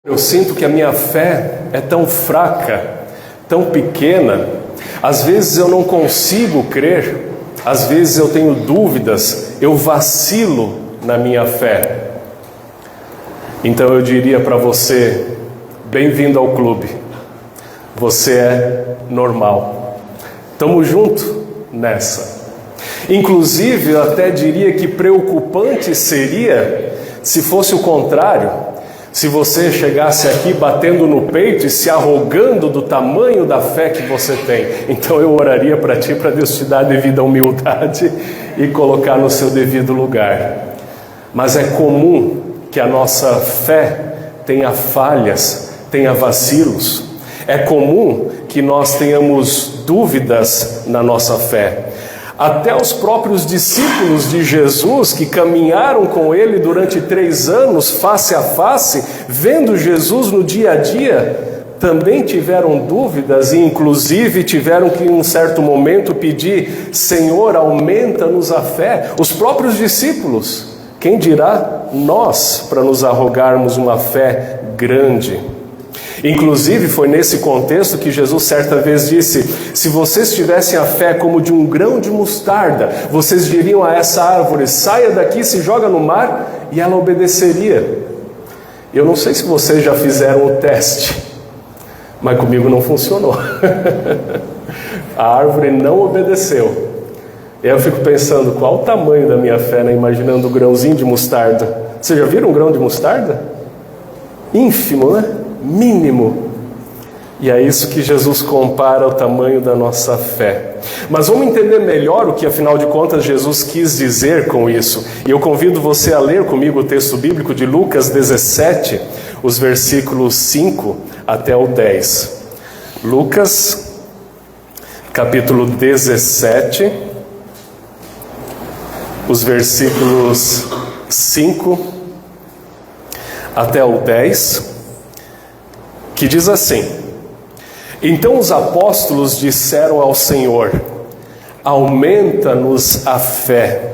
Eu sinto que a minha fé é tão fraca, tão pequena. Às vezes eu não consigo crer, às vezes eu tenho dúvidas, eu vacilo na minha fé. Então eu diria para você, bem-vindo ao clube. Você é normal. Tamo junto nessa. Inclusive, eu até diria que preocupante seria se fosse o contrário. Se você chegasse aqui batendo no peito e se arrogando do tamanho da fé que você tem. Então eu oraria para ti, para Deus te dar a devida humildade e colocar no seu devido lugar. Mas é comum que a nossa fé tenha falhas, tenha vacilos. É comum que nós tenhamos dúvidas na nossa fé. Até os próprios discípulos de Jesus, que caminharam com ele durante 3 anos, face a face, vendo Jesus no dia a dia, também tiveram dúvidas e inclusive tiveram que em um certo momento pedir: Senhor, aumenta-nos a fé. Os próprios discípulos, quem dirá nós, para nos arrogarmos uma fé grande? Inclusive foi nesse contexto que Jesus certa vez disse: se vocês tivessem a fé como de um grão de mostarda, vocês diriam a essa árvore: saia daqui, se joga no mar, e ela obedeceria. Eu não sei se vocês já fizeram o teste, mas comigo não funcionou. A árvore não obedeceu. Eu fico pensando, qual o tamanho da minha fé, né? Imaginando o grãozinho de mostarda. Vocês já viram um grão de mostarda? Ínfimo, né? Mínimo. E é isso que Jesus compara ao tamanho da nossa fé. Mas vamos entender melhor o que afinal de contas Jesus quis dizer com isso. E eu convido você a ler comigo o texto bíblico de Lucas 17, os versículos 5 até o 10. Lucas, capítulo 17, os versículos 5 até o 10. Que diz assim: então os apóstolos disseram ao Senhor: aumenta-nos a fé.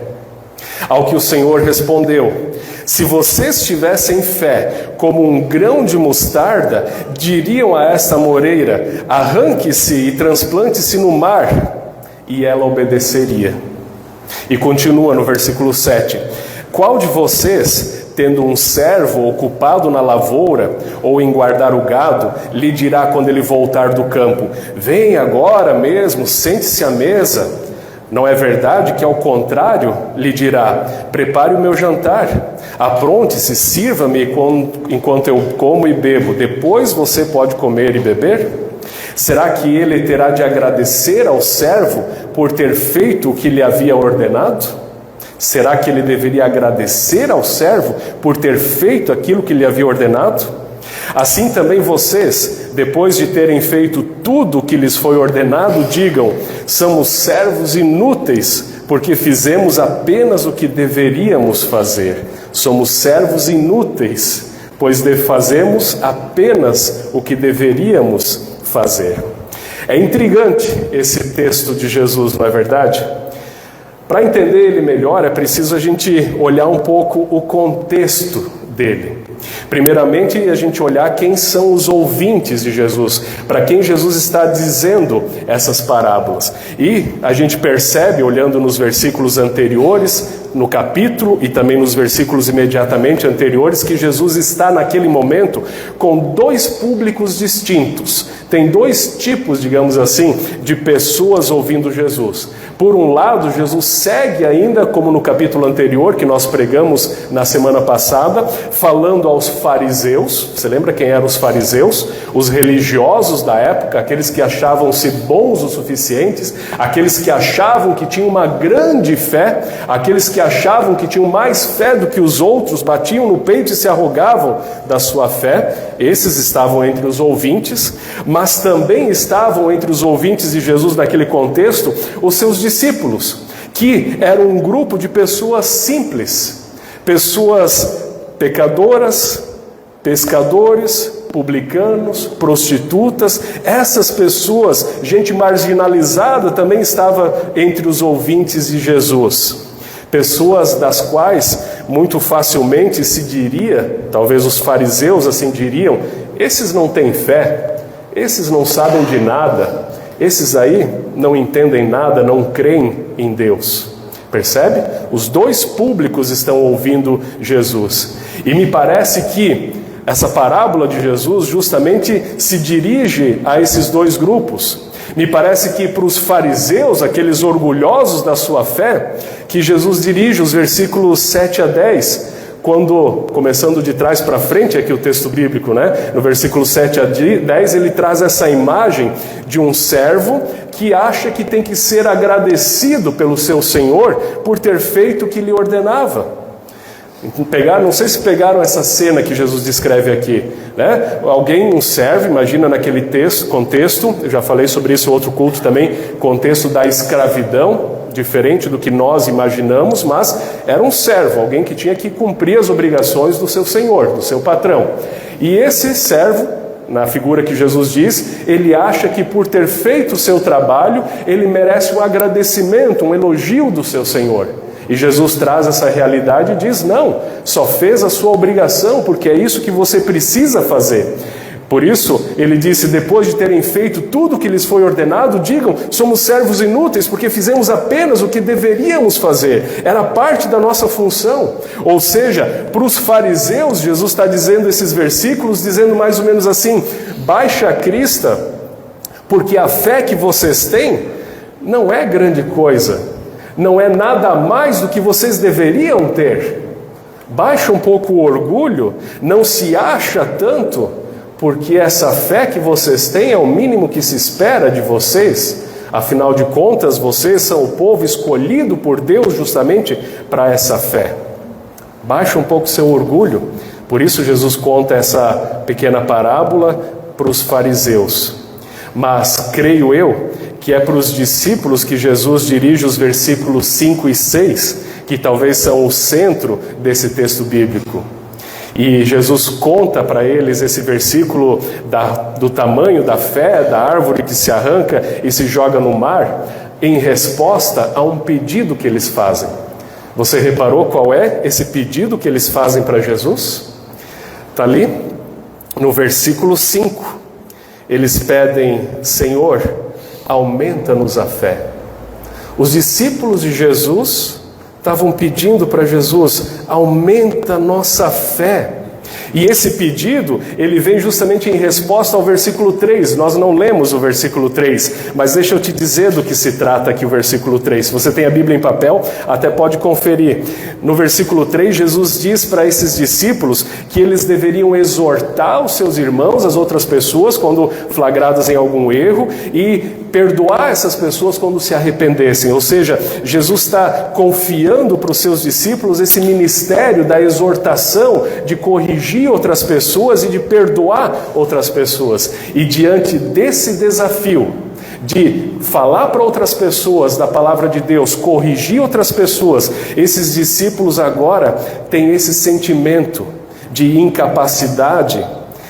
Ao que o Senhor respondeu: se vocês tivessem fé como um grão de mostarda, diriam a esta moreira: arranque-se e transplante-se no mar, e ela obedeceria. E continua no versículo 7: qual de vocês, tendo um servo ocupado na lavoura ou em guardar o gado, lhe dirá quando ele voltar do campo: vem agora mesmo, sente-se à mesa? Não é verdade que ao contrário lhe dirá: prepare o meu jantar, apronte-se, sirva-me enquanto eu como e bebo, depois você pode comer e beber? Será que ele terá de agradecer ao servo por ter feito o que lhe havia ordenado? Será que ele deveria agradecer ao servo por ter feito aquilo que lhe havia ordenado? Assim também vocês, depois de terem feito tudo o que lhes foi ordenado, digam: somos servos inúteis, porque fizemos apenas o que deveríamos fazer. Somos servos inúteis, pois fazemos apenas o que deveríamos fazer. É intrigante esse texto de Jesus, não é verdade? Para entender ele melhor, é preciso a gente olhar um pouco o contexto dele. Primeiramente, a gente olhar quem são os ouvintes de Jesus, para quem Jesus está dizendo essas parábolas. E a gente percebe, olhando nos versículos anteriores, no capítulo e também nos versículos imediatamente anteriores, que Jesus está naquele momento com 2 públicos distintos. Tem 2 tipos, digamos assim, de pessoas ouvindo Jesus. Por um lado, Jesus segue ainda, como no capítulo anterior, que nós pregamos na semana passada, falando aos fariseus. Você lembra quem eram os fariseus? Os religiosos da época, aqueles que achavam-se bons o suficientes, aqueles que achavam que tinham uma grande fé, aqueles que achavam que tinham mais fé do que os outros, batiam no peito e se arrogavam da sua fé. Esses estavam entre os ouvintes, mas também estavam entre os ouvintes de Jesus naquele contexto os seus discípulos, que eram um grupo de pessoas simples, pessoas pecadoras, pescadores, publicanos, prostitutas. Essas pessoas, gente marginalizada, também estava entre os ouvintes de Jesus. Pessoas das quais muito facilmente se diria, talvez os fariseus assim diriam: esses não têm fé, esses não sabem de nada, esses aí não entendem nada, não creem em Deus. Percebe? Os dois públicos estão ouvindo Jesus. E me parece que essa parábola de Jesus justamente se dirige a esses dois grupos. Me parece que para os fariseus, aqueles orgulhosos da sua fé, que Jesus dirige os versículos 7 a 10, quando, começando de trás para frente, aqui o texto bíblico, né? No versículo 7 a 10, ele traz essa imagem de um servo que acha que tem que ser agradecido pelo seu senhor por ter feito o que lhe ordenava. Não sei se pegaram essa cena que Jesus descreve aqui, né? Alguém, um servo, imagina naquele contexto, eu já falei sobre isso em outro culto também, contexto da escravidão, diferente do que nós imaginamos, mas era um servo, alguém que tinha que cumprir as obrigações do seu senhor, do seu patrão. E esse servo, na figura que Jesus diz, ele acha que por ter feito o seu trabalho, ele merece um agradecimento, um elogio do seu senhor. E Jesus traz essa realidade e diz: não, só fez a sua obrigação, porque é isso que você precisa fazer. Por isso, ele disse: depois de terem feito tudo o que lhes foi ordenado, digam: somos servos inúteis, porque fizemos apenas o que deveríamos fazer. Era parte da nossa função. Ou seja, para os fariseus, Jesus está dizendo esses versículos, dizendo mais ou menos assim: baixa a crista, porque a fé que vocês têm não é grande coisa. Não é nada mais do que vocês deveriam ter. Baixa um pouco o orgulho, não se acha tanto, porque essa fé que vocês têm é o mínimo que se espera de vocês. Afinal de contas, vocês são o povo escolhido por Deus justamente para essa fé. Baixa um pouco seu orgulho. Por isso Jesus conta essa pequena parábola para os fariseus. Mas creio eu que é para os discípulos que Jesus dirige os versículos 5 e 6, que talvez são o centro desse texto bíblico. E Jesus conta para eles esse versículo do tamanho da fé, da árvore que se arranca e se joga no mar, em resposta a um pedido que eles fazem. Você reparou qual é esse pedido que eles fazem para Jesus? Está ali no versículo 5. Eles pedem: Senhor, aumenta-nos a fé. Os discípulos de Jesus estavam pedindo para Jesus: aumenta nossa fé. E esse pedido, ele vem justamente em resposta ao versículo 3. Nós não lemos o versículo 3, mas deixa eu te dizer do que se trata aqui o versículo 3. Se você tem a Bíblia em papel, até pode conferir. No versículo 3, Jesus diz para esses discípulos que eles deveriam exortar os seus irmãos, as outras pessoas, quando flagradas em algum erro, e perdoar essas pessoas quando se arrependessem. Ou seja, Jesus está confiando para os seus discípulos esse ministério da exortação, de corrigir outras pessoas e de perdoar outras pessoas. E diante desse desafio de falar para outras pessoas da palavra de Deus, corrigir outras pessoas, esses discípulos agora têm esse sentimento de incapacidade,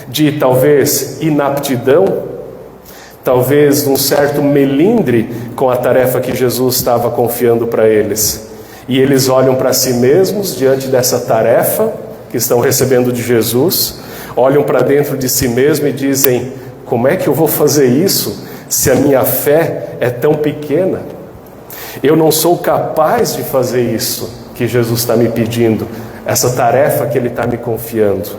de talvez inaptidão, talvez um certo melindre com a tarefa que Jesus estava confiando para eles. E eles olham para si mesmos diante dessa tarefa que estão recebendo de Jesus, olham para dentro de si mesmo e dizem: como é que eu vou fazer isso se a minha fé é tão pequena? Eu não sou capaz de fazer isso que Jesus está me pedindo, essa tarefa que Ele está me confiando.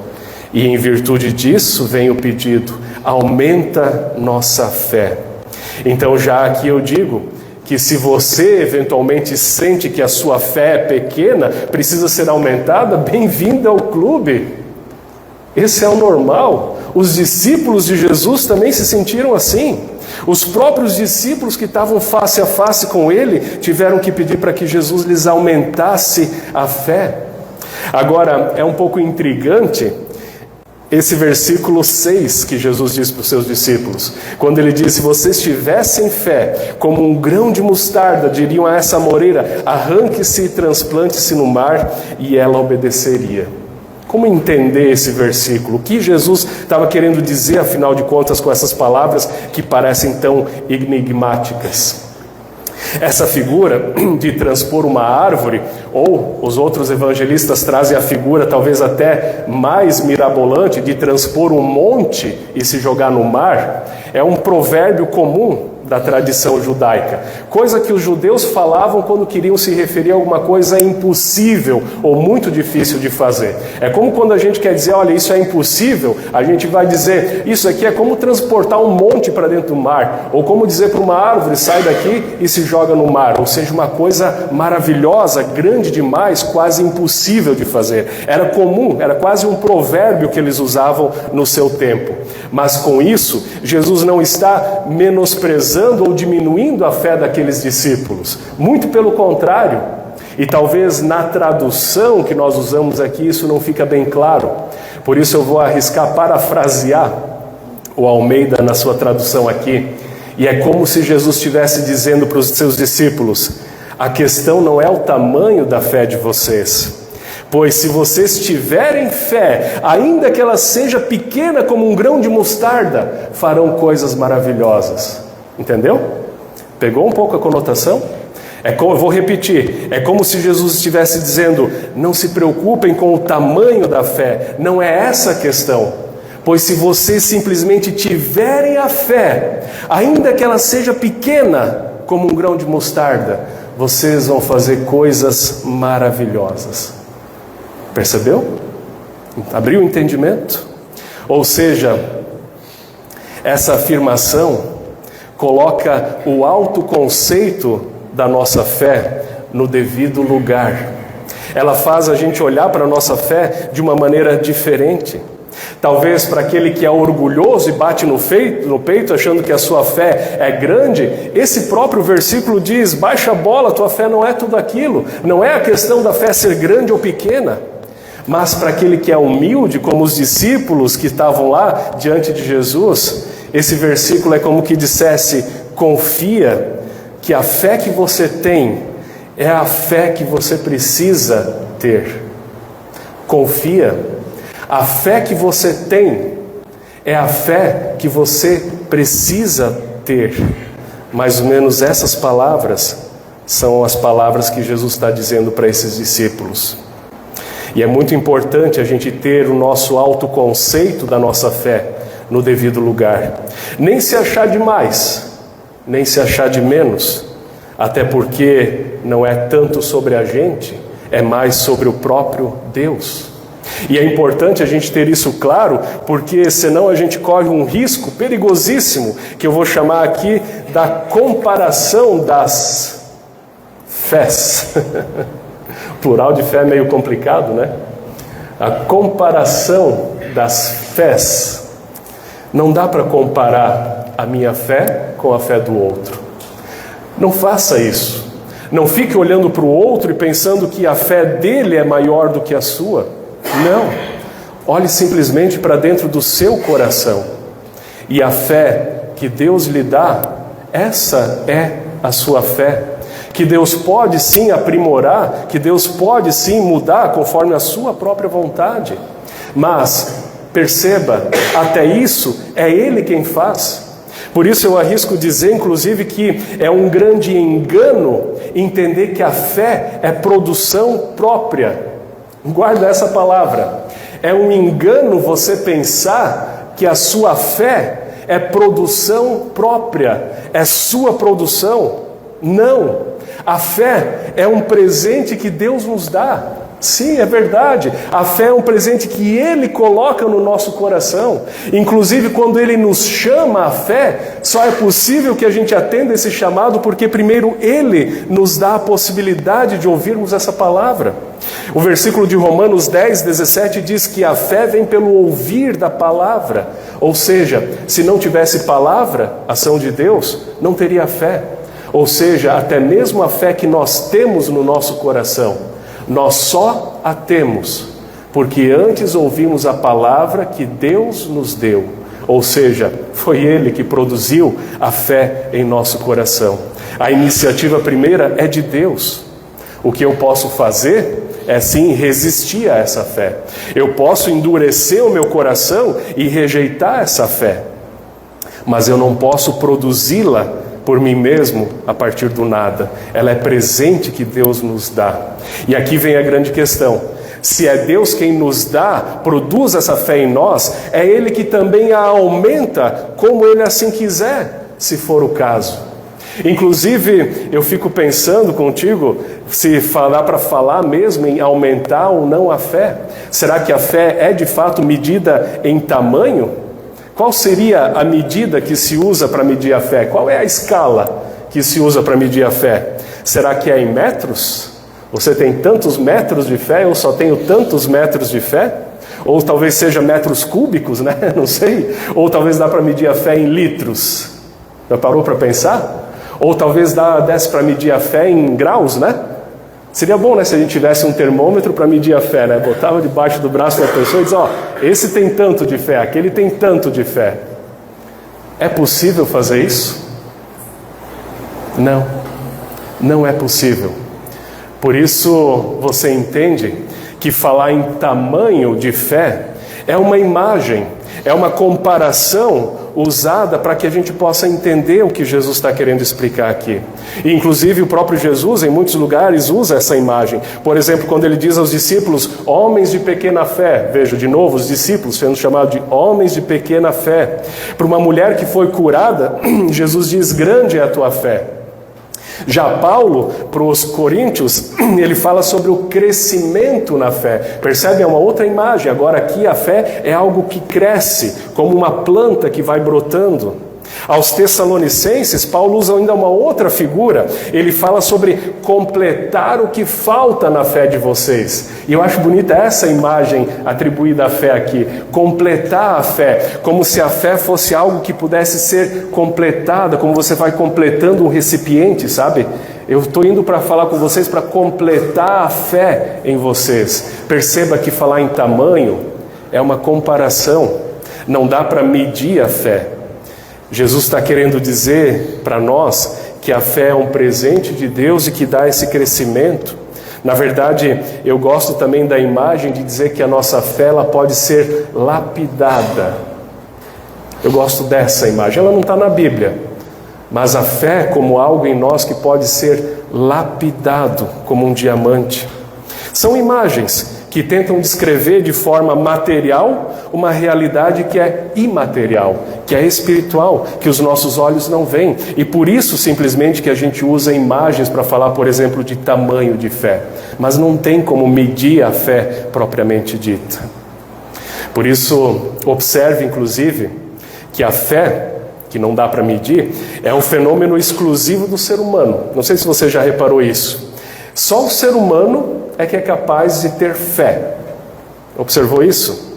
E em virtude disso vem o pedido: aumenta nossa fé. Então já aqui eu digo que se você eventualmente sente que a sua fé é pequena, precisa ser aumentada, bem-vindo ao clube. Esse é o normal. Os discípulos de Jesus também se sentiram assim. Os próprios discípulos que estavam face a face com ele tiveram que pedir para que Jesus lhes aumentasse a fé. Agora, é um pouco intrigante esse versículo 6 que Jesus diz para os seus discípulos, quando ele diz: se vocês tivessem fé como um grão de mostarda, diriam a essa moreira: arranque-se e transplante-se no mar, e ela obedeceria. Como entender esse versículo? O que Jesus estava querendo dizer, afinal de contas, com essas palavras que parecem tão enigmáticas? Essa figura de transpor uma árvore, ou os outros evangelistas trazem a figura talvez até mais mirabolante, de transpor um monte e se jogar no mar, é um provérbio comum da tradição judaica, coisa que os judeus falavam quando queriam se referir a alguma coisa impossível ou muito difícil de fazer. É como quando a gente quer dizer, olha, isso é impossível, a gente vai dizer, isso aqui é como transportar um monte para dentro do mar, ou como dizer para uma árvore, sai daqui e se joga no mar, ou seja, uma coisa maravilhosa, grande demais, quase impossível de fazer. Era comum, era quase um provérbio que eles usavam no seu tempo. Mas com isso, Jesus não está menosprezando ou diminuindo a fé daqueles discípulos. Muito pelo contrário. E talvez na tradução que nós usamos aqui isso não fica bem claro. Por isso eu vou arriscar parafrasear o Almeida na sua tradução aqui. E é como se Jesus estivesse dizendo para os seus discípulos: a questão não é o tamanho da fé de vocês. Pois se vocês tiverem fé, ainda que ela seja pequena como um grão de mostarda, farão coisas maravilhosas. Entendeu? Pegou um pouco a conotação? Eu vou repetir, é como se Jesus estivesse dizendo, não se preocupem com o tamanho da fé, não é essa a questão. Pois se vocês simplesmente tiverem a fé, ainda que ela seja pequena como um grão de mostarda, vocês vão fazer coisas maravilhosas. Percebeu? Abriu o entendimento? Ou seja, essa afirmação coloca o autoconceito da nossa fé no devido lugar. Ela faz a gente olhar para a nossa fé de uma maneira diferente. Talvez para aquele que é orgulhoso e bate no peito achando que a sua fé é grande, esse próprio versículo diz, baixa a bola, tua fé não é tudo aquilo. Não é a questão da fé ser grande ou pequena. Mas para aquele que é humilde, como os discípulos que estavam lá diante de Jesus, esse versículo é como que dissesse, confia que a fé que você tem é a fé que você precisa ter. Confia, a fé que você tem é a fé que você precisa ter. Mais ou menos essas palavras são as palavras que Jesus está dizendo para esses discípulos. E é muito importante a gente ter o nosso autoconceito da nossa fé no devido lugar. Nem se achar de mais, nem se achar de menos, até porque não é tanto sobre a gente, é mais sobre o próprio Deus. E é importante a gente ter isso claro, porque senão a gente corre um risco perigosíssimo, que eu vou chamar aqui da comparação das fés. Plural de fé é meio complicado, né? A comparação das fés. Não dá para comparar a minha fé com a fé do outro. Não faça isso. Não fique olhando para o outro e pensando que a fé dele é maior do que a sua. Não. Olhe simplesmente para dentro do seu coração. E a fé que Deus lhe dá, essa é a sua fé. Que Deus pode sim aprimorar, que Deus pode sim mudar conforme a sua própria vontade. Mas, perceba, até isso é Ele quem faz. Por isso eu arrisco dizer, inclusive, que é um grande engano entender que a fé é produção própria. Guarda essa palavra. É um engano você pensar que a sua fé é produção própria, é sua produção. Não. A fé é um presente que Deus nos dá. Sim, é verdade. A fé é um presente que Ele coloca no nosso coração. Inclusive, quando Ele nos chama à fé, só é possível que a gente atenda esse chamado porque primeiro Ele nos dá a possibilidade de ouvirmos essa palavra. O versículo de Romanos 10, 17 diz que a fé vem pelo ouvir da palavra. Ou seja, se não tivesse palavra, ação de Deus, não teria fé. Ou seja, até mesmo a fé que nós temos no nosso coração, nós só a temos porque antes ouvimos a palavra que Deus nos deu. Ou seja, foi Ele que produziu a fé em nosso coração. A iniciativa primeira é de Deus. O que eu posso fazer é sim resistir a essa fé. Eu posso endurecer o meu coração e rejeitar essa fé, mas eu não posso produzi-la por mim mesmo a partir do nada. Ela é presente que Deus nos dá. E aqui vem a grande questão. Se é Deus quem nos dá, produz essa fé em nós, é Ele que também a aumenta como Ele assim quiser, se for o caso. Inclusive, eu fico pensando contigo, se dá para falar mesmo em aumentar ou não a fé. Será que a fé é de fato medida em tamanho? Qual seria a medida que se usa para medir a fé? Qual é a escala que se usa para medir a fé? Será que é em metros? Você tem tantos metros de fé, eu só tenho tantos metros de fé? Ou talvez seja metros cúbicos, né? Não sei. Ou talvez dá para medir a fé em litros. Já parou para pensar? Ou talvez desse para medir a fé em graus, né? Seria bom, né, se a gente tivesse um termômetro para medir a fé, né? Botava debaixo do braço da pessoa e dizia, ó, esse tem tanto de fé, aquele tem tanto de fé. É possível fazer isso? Não, não é possível. Por isso você entende que falar em tamanho de fé é uma imagem, é uma comparação usada para que a gente possa entender o que Jesus está querendo explicar aqui. E, inclusive, o próprio Jesus, em muitos lugares, usa essa imagem. Por exemplo, quando ele diz aos discípulos, homens de pequena fé. Veja, de novo, os discípulos sendo chamados de homens de pequena fé. Para uma mulher que foi curada, Jesus diz, grande é a tua fé. Já Paulo, para os coríntios, ele fala sobre o crescimento na fé. Percebe? É uma outra imagem. Agora aqui a fé é algo que cresce, como uma planta que vai brotando. Aos Tessalonicenses, Paulo usa ainda uma outra figura. Ele fala sobre completar o que falta na fé de vocês. E eu acho bonita essa imagem atribuída à fé aqui. Completar a fé, como se a fé fosse algo que pudesse ser completada, como você vai completando um recipiente, sabe? Eu estou indo para falar com vocês para completar a fé em vocês. Perceba que falar em tamanho é uma comparação. Não dá para medir a fé. Jesus está querendo dizer para nós que a fé é um presente de Deus e que dá esse crescimento. Na verdade, eu gosto também da imagem de dizer que a nossa fé ela pode ser lapidada. Eu gosto dessa imagem. Ela não está na Bíblia, mas a fé como algo em nós que pode ser lapidado como um diamante. São imagens que tentam descrever de forma material uma realidade que é imaterial, que é espiritual, que os nossos olhos não veem. E por isso simplesmente que a gente usa imagens para falar, por exemplo, de tamanho de fé. Mas não tem como medir a fé propriamente dita. Por isso, observe inclusive que a fé, que não dá para medir, é um fenômeno exclusivo do ser humano. Não sei se você já reparou isso. Só o ser humano é que é capaz de ter fé. Observou isso?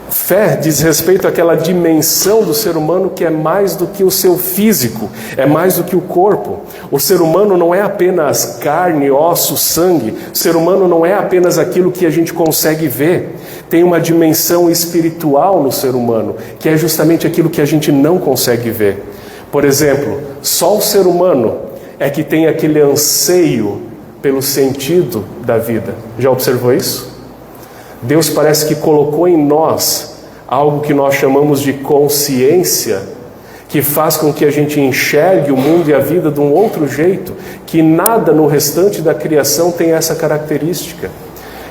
Fé diz respeito àquela dimensão do ser humano que é mais do que o seu físico, é mais do que o corpo. O ser humano não é apenas carne, osso, sangue. O ser humano não é apenas aquilo que a gente consegue ver. Tem uma dimensão espiritual no ser humano, que é justamente aquilo que a gente não consegue ver. Por exemplo, só o ser humano é que tem aquele anseio pelo sentido da vida. Já observou isso? Deus parece que colocou em nós algo que nós chamamos de consciência, que faz com que a gente enxergue o mundo e a vida de um outro jeito, que nada no restante da criação tem essa característica.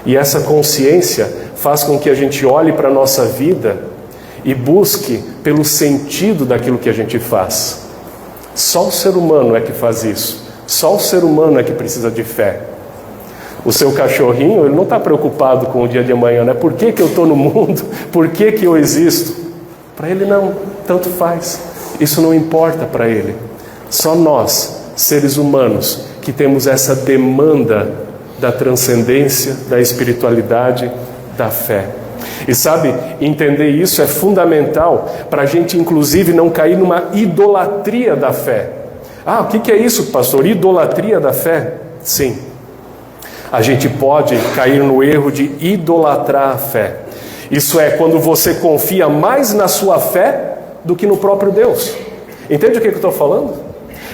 E essa consciência faz com que a gente olhe para a nossa vida e busque pelo sentido daquilo que a gente faz. Só o ser humano é que faz isso. Só o ser humano é que precisa de fé. O seu cachorrinho, ele não está preocupado com o dia de amanhã, né? Por que eu estou no mundo? Por que eu existo? Para ele não, tanto faz. Isso não importa para ele. Só nós, seres humanos, que temos essa demanda da transcendência, da espiritualidade, da fé. E sabe, entender isso é fundamental para a gente inclusive não cair numa idolatria da fé. Ah, o que é isso, pastor? Idolatria da fé? Sim. A gente pode cair no erro de idolatrar a fé. Isso é quando você confia mais na sua fé do que no próprio Deus. Entende o que eu estou falando?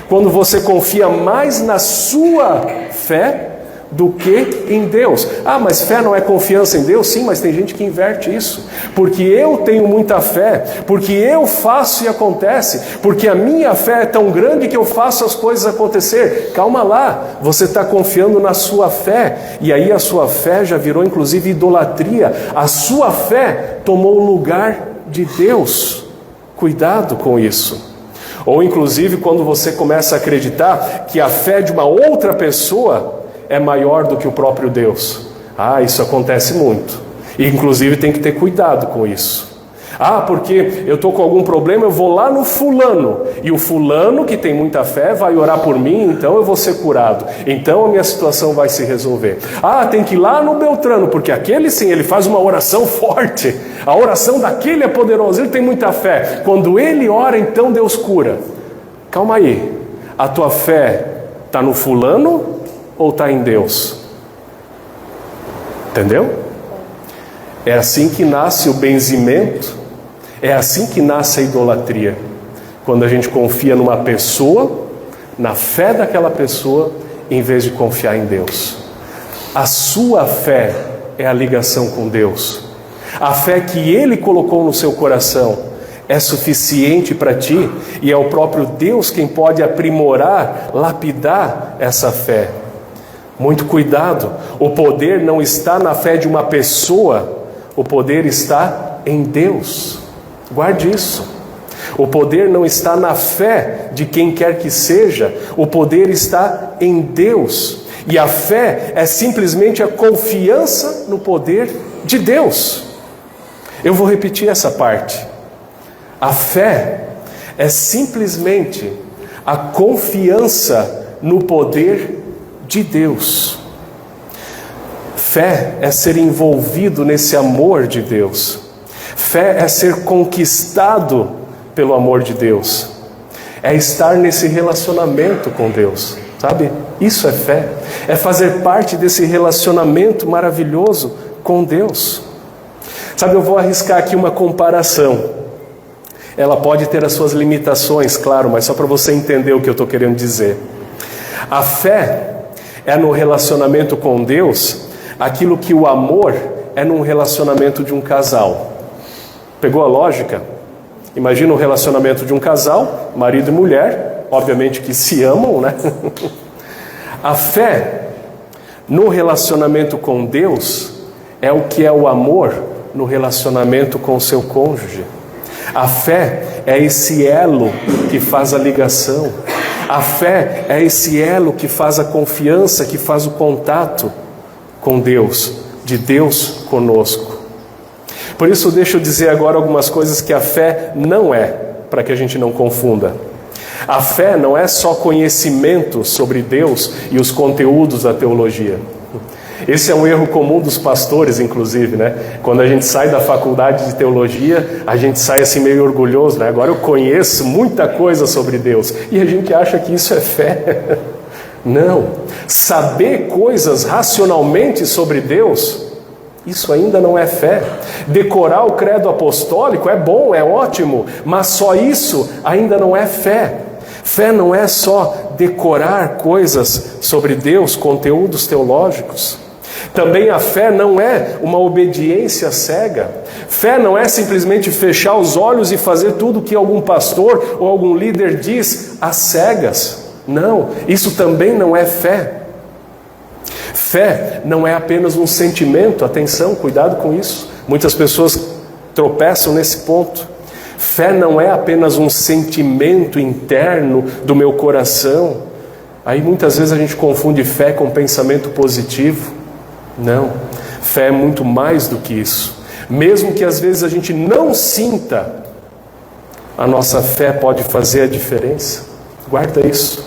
Quando você confia mais na sua fé do que em Deus. Ah, mas fé não é confiança em Deus? Sim, mas tem gente que inverte isso. Porque eu tenho muita fé, porque eu faço e acontece, porque a minha fé é tão grande que eu faço as coisas acontecer. Calma lá, você está confiando na sua fé, e aí a sua fé já virou inclusive idolatria. A sua fé tomou o lugar de Deus. Cuidado com isso. Ou inclusive quando você começa a acreditar que a fé de uma outra pessoa é maior do que o próprio Deus. Ah, isso acontece muito. E inclusive tem que ter cuidado com isso. Ah, porque eu estou com algum problema, eu vou lá no fulano. E o fulano que tem muita fé vai orar por mim, então eu vou ser curado. Então a minha situação vai se resolver. Ah, tem que ir lá no Beltrano, porque aquele sim, ele faz uma oração forte. A oração daquele é poderosa, ele tem muita fé. Quando ele ora, então Deus cura. Calma aí, a tua fé está no fulano ou está em Deus? Entendeu? É assim que nasce o benzimento, é assim que nasce a idolatria. Quando a gente confia numa pessoa, na fé daquela pessoa, em vez de confiar em Deus. A sua fé é a ligação com Deus. A fé que Ele colocou no seu coração é suficiente para ti, e é o próprio Deus quem pode aprimorar, lapidar essa fé. Muito cuidado, o poder não está na fé de uma pessoa, o poder está em Deus. Guarde isso. O poder não está na fé de quem quer que seja, o poder está em Deus. E a fé é simplesmente a confiança no poder de Deus. Eu vou repetir essa parte. A fé é simplesmente a confiança no poder de Deus. Fé é ser envolvido nesse amor de Deus. Fé é ser conquistado pelo amor de Deus. É estar nesse relacionamento com Deus, sabe? Isso é fé. É fazer parte desse relacionamento maravilhoso com Deus. Sabe, eu vou arriscar aqui uma comparação. Ela pode ter as suas limitações, claro, mas só para você entender o que eu estou querendo dizer. A fé é no relacionamento com Deus aquilo que o amor é num relacionamento de um casal. Pegou a lógica? Imagina o relacionamento de um casal, marido e mulher, obviamente que se amam, né? A fé no relacionamento com Deus é o que é o amor no relacionamento com o seu cônjuge. A fé é esse elo que faz a ligação. A fé é esse elo que faz a confiança, que faz o contato com Deus, de Deus conosco. Por isso, deixa eu dizer agora algumas coisas que a fé não é, para que a gente não confunda. A fé não é só conhecimento sobre Deus e os conteúdos da teologia. Esse é um erro comum dos pastores, inclusive, né? Quando a gente sai da faculdade de teologia, a gente sai assim meio orgulhoso, né? Agora eu conheço muita coisa sobre Deus. E a gente acha que isso é fé. Não. Saber coisas racionalmente sobre Deus, isso ainda não é fé. Decorar o credo apostólico é bom, é ótimo, mas só isso ainda não é fé. Fé não é só decorar coisas sobre Deus, conteúdos teológicos. Também a fé não é uma obediência cega. Fé não é simplesmente fechar os olhos e fazer tudo o que algum pastor ou algum líder diz às cegas. Não, isso também não é fé. Fé não é apenas um sentimento, atenção, cuidado com isso. Muitas pessoas tropeçam nesse ponto. Fé não é apenas um sentimento interno do meu coração. Aí muitas vezes a gente confunde fé com pensamento positivo. Não, fé é muito mais do que isso. Mesmo que às vezes a gente não sinta, a nossa fé pode fazer a diferença. Guarda isso.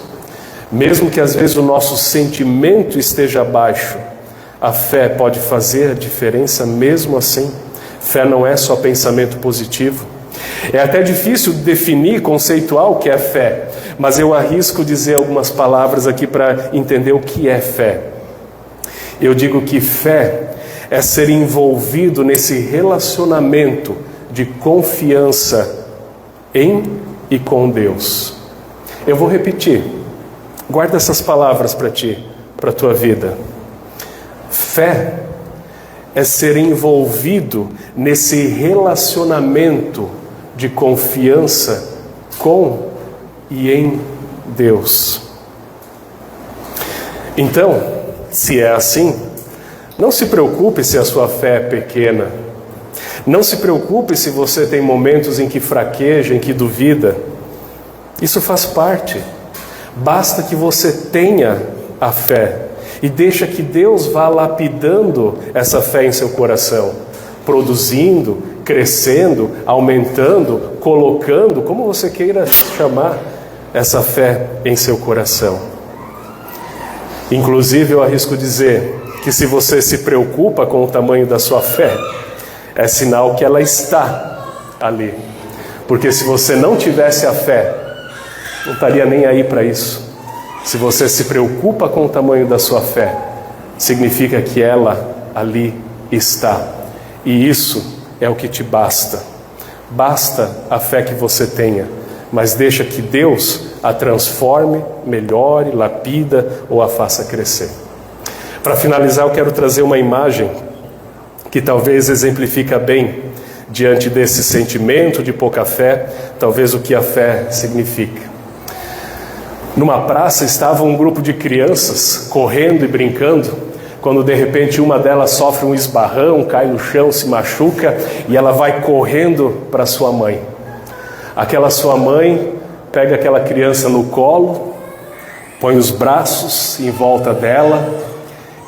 Mesmo que às vezes o nosso sentimento esteja baixo, a fé pode fazer a diferença mesmo assim. Fé não é só pensamento positivo. É até difícil definir, conceituar o que é fé, mas eu arrisco dizer algumas palavras aqui para entender o que é fé. Eu digo que fé é ser envolvido nesse relacionamento de confiança em e com Deus. Eu vou repetir. Guarda essas palavras para ti, para a tua vida. Fé é ser envolvido nesse relacionamento de confiança com e em Deus. Então, se é assim, não se preocupe se a sua fé é pequena. Não se preocupe se você tem momentos em que fraqueja, em que duvida. Isso faz parte. Basta que você tenha a fé e deixa que Deus vá lapidando essa fé em seu coração, produzindo, crescendo, aumentando, colocando, como você queira chamar, essa fé em seu coração. Inclusive, eu arrisco dizer que se você se preocupa com o tamanho da sua fé, é sinal que ela está ali. Porque se você não tivesse a fé, não estaria nem aí para isso. Se você se preocupa com o tamanho da sua fé, significa que ela ali está. E isso é o que te basta. Basta a fé que você tenha, mas deixa que Deus a transforme, melhore, lapida ou a faça crescer. Para finalizar, eu quero trazer uma imagem que talvez exemplifica bem, diante desse sentimento de pouca fé, talvez o que a fé significa. Numa praça estava um grupo de crianças correndo e brincando, quando de repente uma delas sofre um esbarrão, cai no chão, se machuca e ela vai correndo para sua mãe. Aquela sua mãe pega aquela criança no colo, põe os braços em volta dela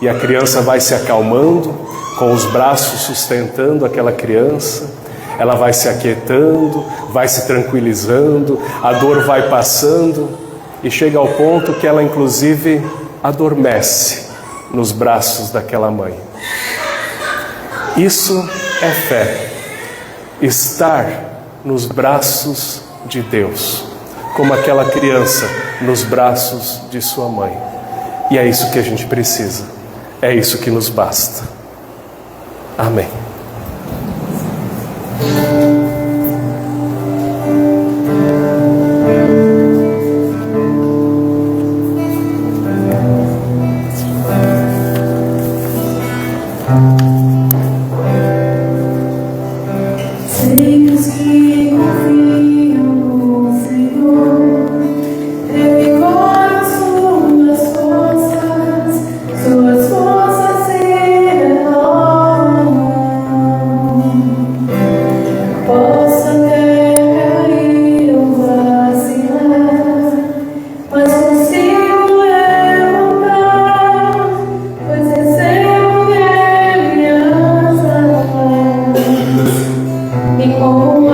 e a criança vai se acalmando, com os braços sustentando aquela criança. Ela vai se aquietando, vai se tranquilizando, a dor vai passando e chega ao ponto que ela inclusive adormece nos braços daquela mãe. Isso é fé. Estar nos braços de Deus, como aquela criança nos braços de sua mãe. E é isso que a gente precisa. É isso que nos basta. Amém. E como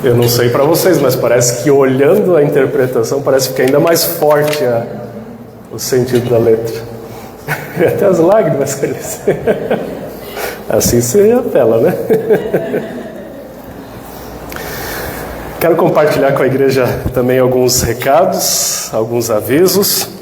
Eu não sei para vocês, mas parece que olhando a interpretação, parece que ainda mais forte o sentido da letra. Até as lágrimas. Assim você apela, né? Quero compartilhar com a igreja também alguns recados, alguns avisos.